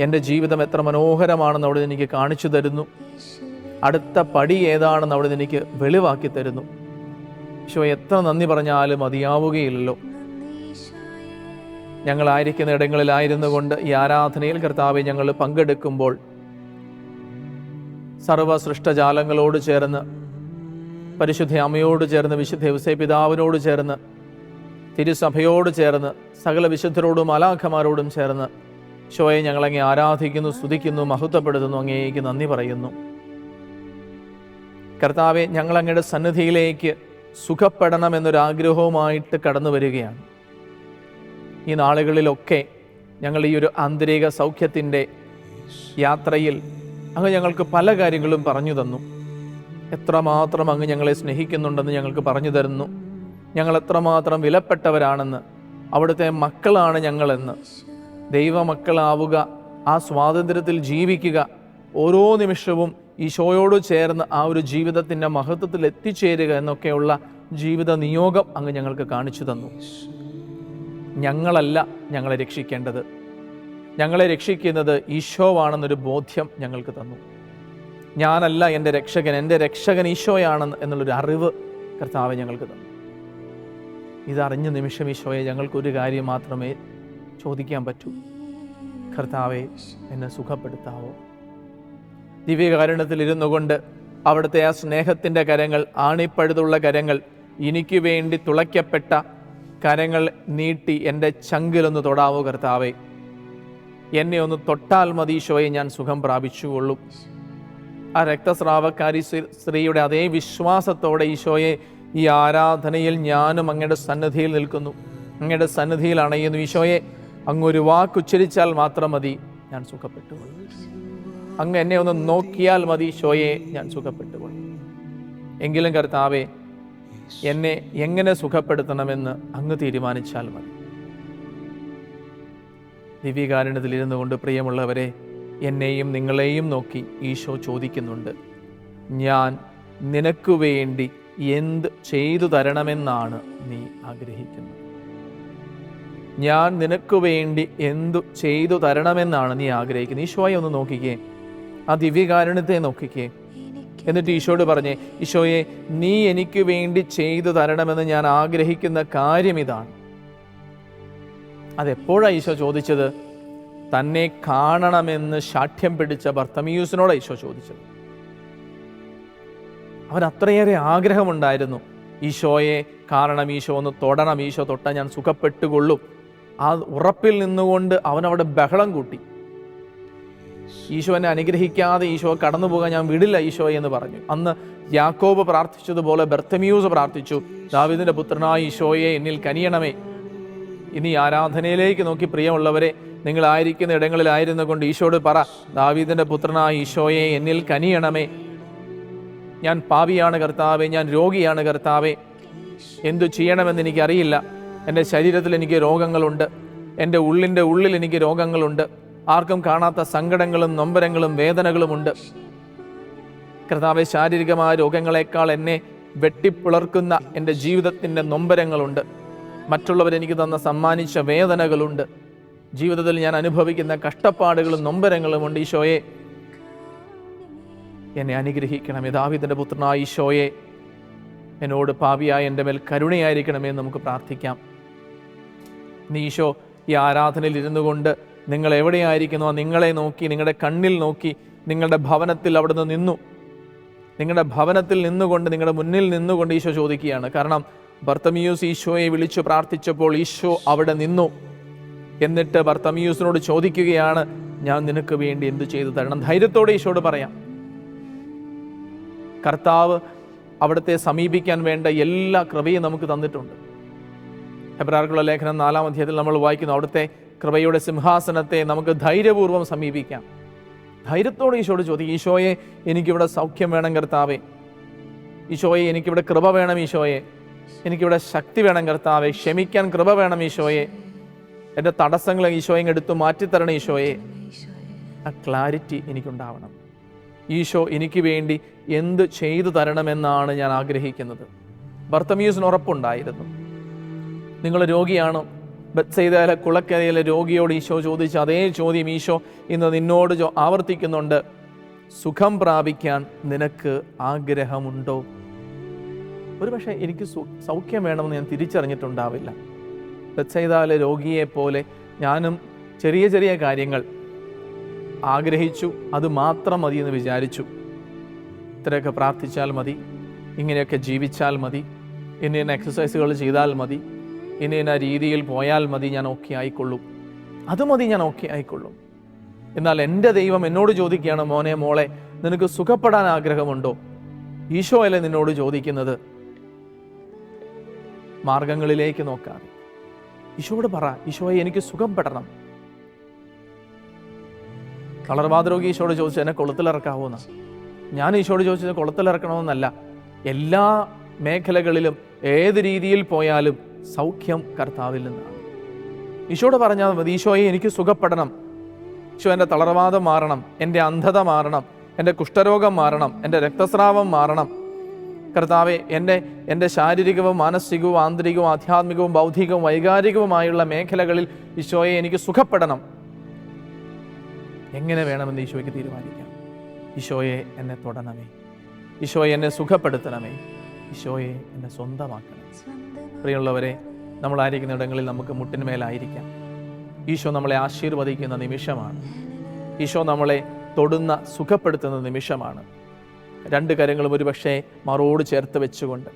A: എൻ്റെ ജീവിതം എത്ര മനോഹരമാണെന്ന് അവിടെ എനിക്ക് കാണിച്ചു തരുന്നു. അടുത്ത പടി ഏതാണെന്ന് അവിടെ എനിക്ക് വെളിവാക്കി തരുന്നു. ഈശോ, എത്ര നന്ദി പറഞ്ഞാലും മതിയാവുകയില്ലല്ലോ. ഞങ്ങളായിരിക്കുന്ന ഇടങ്ങളിലായിരുന്നു കൊണ്ട് ഈ ആരാധനയിൽ കർത്താവെ ഞങ്ങൾ പങ്കെടുക്കുമ്പോൾ സർവ്വ സൃഷ്ടജാലങ്ങളോട് ചേർന്ന്, പരിശുദ്ധ അമ്മയോട് ചേർന്ന്, വിശുദ്ധ ഔസേപ്പ് പിതാവിനോട് ചേർന്ന്, തിരുസഭയോട് ചേർന്ന്, സകല വിശുദ്ധരോടും മാലാഖമാരോടും ചേർന്ന് ഈശോയെ ഞങ്ങളങ്ങേ ആരാധിക്കുന്നു, സ്തുതിക്കുന്നു, മഹത്വപ്പെടുത്തുന്നു, അങ്ങേക്ക് നന്ദി പറയുന്നു. കർത്താവെ, ഞങ്ങളങ്ങയുടെ സന്നിധിയിലേക്ക് സുഖപ്പെടണമെന്നൊരാഗ്രഹവുമായിട്ട് കടന്നു വരികയാണ്. ഈ നാളുകളിലൊക്കെ ഞങ്ങൾ ഈ ഒരു ആന്തരിക സൗഖ്യത്തിൻ്റെ യാത്രയിൽ അങ്ങ് ഞങ്ങൾക്ക് പല കാര്യങ്ങളും പറഞ്ഞു തന്നു. എത്രമാത്രം അങ്ങ് ഞങ്ങളെ സ്നേഹിക്കുന്നുണ്ടെന്ന് ഞങ്ങൾക്ക് പറഞ്ഞു തരുന്നു. ഞങ്ങൾ എത്രമാത്രം വിലപ്പെട്ടവരാണെന്ന്, അവിടുത്തെ മക്കളാണ് ഞങ്ങളെന്ന്, ദൈവമക്കളാവുക, ആ സ്വാതന്ത്ര്യത്തിൽ ജീവിക്കുക, ഓരോ നിമിഷവും ഈശോയോട് ചേർന്ന് ആ ഒരു ജീവിതത്തിൻ്റെ മഹത്വത്തിൽ എത്തിച്ചേരുക എന്നൊക്കെയുള്ള ജീവിത നിയോഗം അങ്ങ് ഞങ്ങൾക്ക് കാണിച്ചു തന്നു. ഞങ്ങളല്ല ഞങ്ങളെ രക്ഷിക്കേണ്ടത്, ഞങ്ങളെ രക്ഷിക്കുന്നത് ഈശോവാണെന്നൊരു ബോധ്യം ഞങ്ങൾക്ക് തന്നു. ഞാനല്ല എൻ്റെ രക്ഷകൻ, എൻ്റെ രക്ഷകൻ ഈശോയാണെന്ന് എന്നുള്ളൊരു അറിവ് കർത്താവെ ഞങ്ങൾക്ക് തന്നു. ഇതറിഞ്ഞ നിമിഷം ഈശോയെ ഞങ്ങൾക്കൊരു കാര്യം മാത്രമേ ചോദിക്കാൻ പറ്റൂ: കർത്താവെ, എന്നെ സുഖപ്പെടുത്താവോ? ദിവ്യകാരുണ്യത്തിൽ ഇരുന്നു കൊണ്ട് അവിടുത്തെ ആ സ്നേഹത്തിൻ്റെ കരങ്ങൾ, ആണിപ്പഴുതുള്ള കരങ്ങൾ, എനിക്ക് വേണ്ടി തുളയ്ക്കപ്പെട്ട കരങ്ങൾ നീട്ടി എൻ്റെ ചങ്കിലൊന്ന് തൊടാവോ കർത്താവെ? എന്നെ ഒന്ന് തൊട്ടാൽ മതി ഈശോയെ, ഞാൻ സുഖം പ്രാപിച്ചുകൊള്ളും. ആ രക്തസ്രാവക്കാരി സ്ത്രീയുടെ അതേ വിശ്വാസത്തോടെ ഈശോയെ, ഈ ആരാധനയിൽ ഞാനും അങ്ങയുടെ സന്നിധിയിൽ നിൽക്കുന്നു, അങ്ങയുടെ സന്നിധിയിൽ അണയുന്നു. ഈശോയെ, അങ്ങൊരു വാക്കുച്ചരിച്ചാൽ മാത്രം മതി, ഞാൻ സുഖപ്പെട്ടുകൊള്ളും. അങ്ങ് എന്നെ ഒന്ന് നോക്കിയാൽ മതി ഈശോയെ, ഞാൻ സുഖപ്പെട്ടുകൊള്ളും. എങ്കിലും കർത്താവെ, എന്നെ എങ്ങനെ സുഖപ്പെടുത്തണമെന്ന് അങ്ങ് തീരുമാനിച്ചാൽ മതി. ദിവ്യകാരുണ്യത്തിലിരുന്നു കൊണ്ട് പ്രിയമുള്ളവരെ, എന്നെയും നിങ്ങളെയും നോക്കി ഈശോ ചോദിക്കുന്നുണ്ട്: ഞാൻ നിനക്ക് വേണ്ടി എന്ത് ചെയ്തു തരണമെന്നാണ് നീ ആഗ്രഹിക്കുന്നത്? ഞാൻ നിനക്ക് വേണ്ടി എന്തു ചെയ്തു തരണമെന്നാണ് നീ ആഗ്രഹിക്കുന്നത്? ഈശോയെ ഒന്ന് നോക്കിക്കേ, ആ ദിവ്യകാരുണ്യത്തെ നോക്കിക്കേ. എന്നിട്ട് ഈശോയോട് പറഞ്ഞേ: ഈശോയെ, നീ എനിക്ക് വേണ്ടി ചെയ്തു തരണമെന്ന് ഞാൻ ആഗ്രഹിക്കുന്ന കാര്യം ഇതാണ്. അതെപ്പോഴാണ് ഈശോ ചോദിച്ചത്? തന്നെ കാണണമെന്ന് ശാഠ്യം പിടിച്ച ബർത്തമീയൂസിനോടാണ് ഈശോ ചോദിച്ചത്. അവന് അത്രയേറെ ആഗ്രഹമുണ്ടായിരുന്നു ഈശോയെ കാരണം, ഈശോ ഒന്ന് തൊടണം, ഈശോ തൊട്ടാൽ ഞാൻ സുഖപ്പെട്ടുകൊള്ളും. ആ ഉറപ്പിൽ നിന്നുകൊണ്ട് അവനവിടെ ബഹളം കൂട്ടി. ഈശോ എന്നെ അനുഗ്രഹിക്കാതെ ഈശോ കടന്നു പോകാൻ ഞാൻ വിടില്ല ഈശോ എന്ന് പറഞ്ഞു. അന്ന് യാക്കോബ് പ്രാർത്ഥിച്ചതുപോലെ ബർത്തമിയൂസ് പ്രാർത്ഥിച്ചു, ദാവീദിന്റെ പുത്രനായ ഈശോയെ എന്നിൽ കനിയണമേ. ഇനി ആരാധനയിലേക്ക് നോക്കി പ്രിയമുള്ളവരെ, നിങ്ങളായിരിക്കുന്ന ഇടങ്ങളിലായിരുന്നു കൊണ്ട് ഈശോയോട് പറ, ദാവീദിന്റെ പുത്രനായ ഈശോയെ എന്നിൽ കനിയണമേ. ഞാൻ പാപിയാണ് കർത്താവേ, ഞാൻ രോഗിയാണ് കർത്താവേ, എന്തു ചെയ്യണമെന്ന് എനിക്കറിയില്ല. എൻ്റെ ശരീരത്തിൽ എനിക്ക് രോഗങ്ങളുണ്ട്, എൻ്റെ ഉള്ളിൽ എനിക്ക് രോഗങ്ങളുണ്ട്, ആർക്കും കാണാത്ത സങ്കടങ്ങളും നൊമ്പരങ്ങളും വേദനകളുമുണ്ട്. കർത്താവെ, ശാരീരികമായ രോഗങ്ങളെക്കാൾ എന്നെ വെട്ടിപ്പിളർക്കുന്ന എൻ്റെ ജീവിതത്തിൻ്റെ നൊമ്പരങ്ങളുണ്ട്. മറ്റുള്ളവരെനിക്ക് തന്ന സമ്മാനിച്ച വേദനകളുണ്ട്. ജീവിതത്തിൽ ഞാൻ അനുഭവിക്കുന്ന കഷ്ടപ്പാടുകളും നൊമ്പരങ്ങളുമുണ്ട്. ഈശോയെ എന്നെ അനുഗ്രഹിക്കണമേ. ദാവീദിന്റെ പുത്രനായ ഈശോയെ എന്നോട് പാപിയായ എൻ്റെ മേൽ കരുണയായിരിക്കണമേ എന്ന് നമുക്ക് പ്രാർത്ഥിക്കാം. നീ ഈശോ ഈ ആരാധനയിൽ ഇരുന്നു കൊണ്ട് നിങ്ങൾ എവിടെയായിരിക്കുന്നോ നിങ്ങളെ നോക്കി, നിങ്ങളുടെ കണ്ണിൽ നോക്കി, നിങ്ങളുടെ ഭവനത്തിൽ അവിടുന്ന് നിന്നു. നിങ്ങളുടെ ഭവനത്തിൽ നിന്നുകൊണ്ട്, നിങ്ങളുടെ മുന്നിൽ നിന്നുകൊണ്ട് ഈശോ ചോദിക്കുകയാണ്. കാരണം ബർത്തമിയൂസ് ഈശോയെ വിളിച്ചു പ്രാർത്ഥിച്ചപ്പോൾ ഈശോ അവിടെ നിന്നു. എന്നിട്ട് ബർത്തമിയൂസിനോട് ചോദിക്കുകയാണ്, ഞാൻ നിനക്ക് വേണ്ടി എന്ത് ചെയ്തു തരണം? ധൈര്യത്തോടെ ഈശോയോട് പറയാം. കർത്താവ് അവിടുത്തെ സമീപിക്കാൻ വേണ്ട എല്ലാ കൃപയും നമുക്ക് തന്നിട്ടുണ്ട്. ഹെബ്രായർക്കുള്ള ലേഖനം 4-ാം അധ്യായത്തിൽ നമ്മൾ വായിക്കുന്നു, അവിടുത്തെ കൃപയുടെ സിംഹാസനത്തെ നമുക്ക് ധൈര്യപൂർവ്വം സമീപിക്കാം. ധൈര്യത്തോടെ ഈശോയോട് ചോദിക്കും, ഈശോയെ എനിക്കിവിടെ സൗഖ്യം വേണം കർത്താവേ, ഈശോയെ എനിക്കിവിടെ കൃപ വേണം, ഈശോയെ എനിക്കിവിടെ ശക്തി വേണം കർത്താവേ, ക്ഷമിക്കാൻ കൃപ വേണം ഈശോയെ, എൻ്റെ തടസ്സങ്ങളെ ഈശോയെ എടുത്തു മാറ്റിത്തരണം ഈശോയെ. ആ ക്ലാരിറ്റി എനിക്കുണ്ടാവണം. ഈശോ എനിക്ക് വേണ്ടി എന്ത് ചെയ്തു തരണമെന്നാണ് ഞാൻ ആഗ്രഹിക്കുന്നത്. ബർത്തമിയൂസിന് ഉറപ്പുണ്ടായിരുന്നു. നിങ്ങൾ രോഗിയാണോ? ബത്സയിദയിലെ കുളക്കരയിലെ രോഗിയോട് ഈശോ ചോദിച്ച അതേ ചോദ്യം ഈശോ ഇന്ന് നിന്നോട് ആവർത്തിക്കുന്നുണ്ട്. സുഖം പ്രാപിക്കാൻ നിനക്ക് ആഗ്രഹമുണ്ടോ? ഒരുപക്ഷെ എനിക്ക് സൗഖ്യം വേണമെന്ന് ഞാൻ തിരിച്ചറിഞ്ഞിട്ടുണ്ടാവില്ല. ബത്സയിദയിലെ രോഗിയെ പോലെ ഞാനും ചെറിയ ചെറിയ കാര്യങ്ങൾ ആഗ്രഹിച്ചു, അത് മാത്രം മതി എന്ന് വിചാരിച്ചു. ഇത്രയൊക്കെ പ്രാർത്ഥിച്ചാൽ മതി, ഇങ്ങനെയൊക്കെ ജീവിച്ചാൽ മതി, ഇന്ന എക്സസൈസുകൾ ചെയ്താൽ മതി, ഇന്ന രീതിയിൽ പോയാൽ മതി, ഞാൻ ഓക്കെ ആയിക്കൊള്ളും, അത് മതി, ഞാൻ ഓക്കെ ആയിക്കൊള്ളും. എന്നാൽ എൻ്റെ ദൈവം എന്നോട് ചോദിക്കുകയാണ്, മോനെ മോളെ നിനക്ക് സുഖപ്പെടാൻ ആഗ്രഹമുണ്ടോ? ഈശോ അല്ലേ നിന്നോട് ചോദിക്കുന്നത്? മാർഗങ്ങളിലേക്ക് നോക്കാതെ ഈശോയോട് പറ, ഈശോയെ എനിക്ക് സുഖപ്പെടണം. തളർവാദരോഗി ഈശോയോട് ചോദിച്ചു, എന്നെ കൊളുത്തിലിറക്കാവോന്ന്. ഞാൻ ഈശോയോട് ചോദിച്ചത് കൊളുത്തിലിറക്കണമെന്നല്ല, എല്ലാ മേഖലകളിലും ഏത് രീതിയിൽ പോയാലും സൗഖ്യം കർത്താവിൽ നിന്നാണ്. ഈശോയോട് പറഞ്ഞാൽ മതി, ഈശോയെ എനിക്ക് സുഖപ്പെടണം, ഈശോ എൻ്റെ തളർവാദം മാറണം, എൻ്റെ അന്ധത മാറണം, എൻ്റെ കുഷ്ഠരോഗം മാറണം, എൻ്റെ രക്തസ്രാവം മാറണം കർത്താവെ, എൻ്റെ ശാരീരികവും മാനസികവും ആന്തരികവും ആധ്യാത്മികവും ബൗദ്ധികവും വൈകാരികവുമായുള്ള മേഖലകളിൽ ഈശോയെ എനിക്ക് സുഖപ്പെടണം. എങ്ങനെ വേണമെന്ന് ഈശോയ്ക്ക് തീരുമാനിക്കാം. ഈശോയെ എന്നെ തൊടണമേ, ഈശോയെ എന്നെ സുഖപ്പെടുത്തണമേ, ഈശോയെ എന്നെ സ്വന്തമാക്കണം. പ്രിയമുള്ളവരെ, നമ്മളായിരിക്കുന്ന ഇടങ്ങളിൽ നമുക്ക് മുട്ടിന്മേലായിരിക്കാം. ഈശോ നമ്മളെ ആശീർവദിക്കുന്ന നിമിഷമാണ്. ഈശോ നമ്മളെ തൊടുന്ന സുഖപ്പെടുത്തുന്ന നിമിഷമാണ്. രണ്ട് കരങ്ങളും ഒരുപക്ഷെ മറോട് ചേർത്ത് വെച്ചുകൊണ്ട്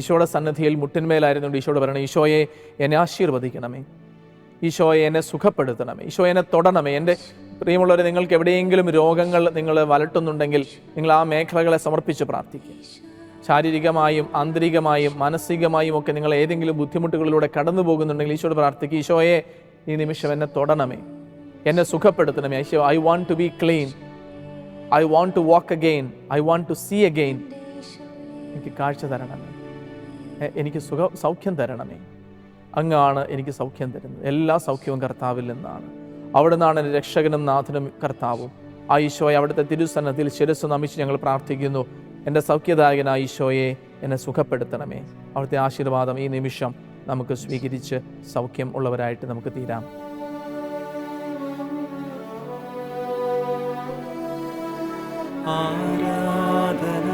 A: ഈശോയുടെ സന്നിധിയിൽ മുട്ടിന്മേലായിരുന്നുകൊണ്ട് ഈശോയോട് പറയണം, ഈശോയെ എന്നെ ആശീർവദിക്കണമേ, ഈശോയെ എന്നെ സുഖപ്പെടുത്തണമേ, ഈശോ എന്നെ തൊടണമേ. എൻ്റെ പ്രിയമുള്ളവരെ, നിങ്ങൾക്ക് എവിടെയെങ്കിലും രോഗങ്ങൾ നിങ്ങൾ വലട്ടുന്നുണ്ടെങ്കിൽ നിങ്ങൾ ആ മേഖലകളെ സമർപ്പിച്ച് പ്രാർത്ഥിക്കുക. ശാരീരികമായും ആന്തരികമായും മാനസികമായും ഒക്കെ നിങ്ങൾ ഏതെങ്കിലും ബുദ്ധിമുട്ടുകളിലൂടെ കടന്നു പോകുന്നുണ്ടെങ്കിൽ ഈശോയോട് പ്രാർത്ഥിക്കുക, ഈശോയെ ഈ നിമിഷം എന്നെ തൊടണമേ, എന്നെ സുഖപ്പെടുത്തണമേ. Isho, I want to be clean, I want to walk again, I want to see again. എനിക്ക് കാഴ്ച തരണമേ, എനിക്ക് സൗഖ്യം തരണമേ. അങ്ങാണ് എനിക്ക് സൗഖ്യം തരുന്നത്. എല്ലാ സൗഖ്യവും കർത്താവിൽ നിന്നാണ്. അവിടെ നിന്നാണ് എൻ്റെ രക്ഷകനും നാഥനും കർത്താവും. ആ ഈശോയെ അവിടുത്തെ തിരുസന്നത്തിൽ ശിരസ്സ് നമിച്ച് ഞങ്ങൾ പ്രാർത്ഥിക്കുന്നു. എൻ്റെ സൗഖ്യദായകനായ ഈശോയെ എന്നെ സുഖപ്പെടുത്തണമേ. അവിടുത്തെ ആശീർവാദം ഈ നിമിഷം നമുക്ക് സ്വീകരിച്ച് സൗഖ്യം ഉള്ളവരായിട്ട് നമുക്ക് തീരാം.
B: ആരാധന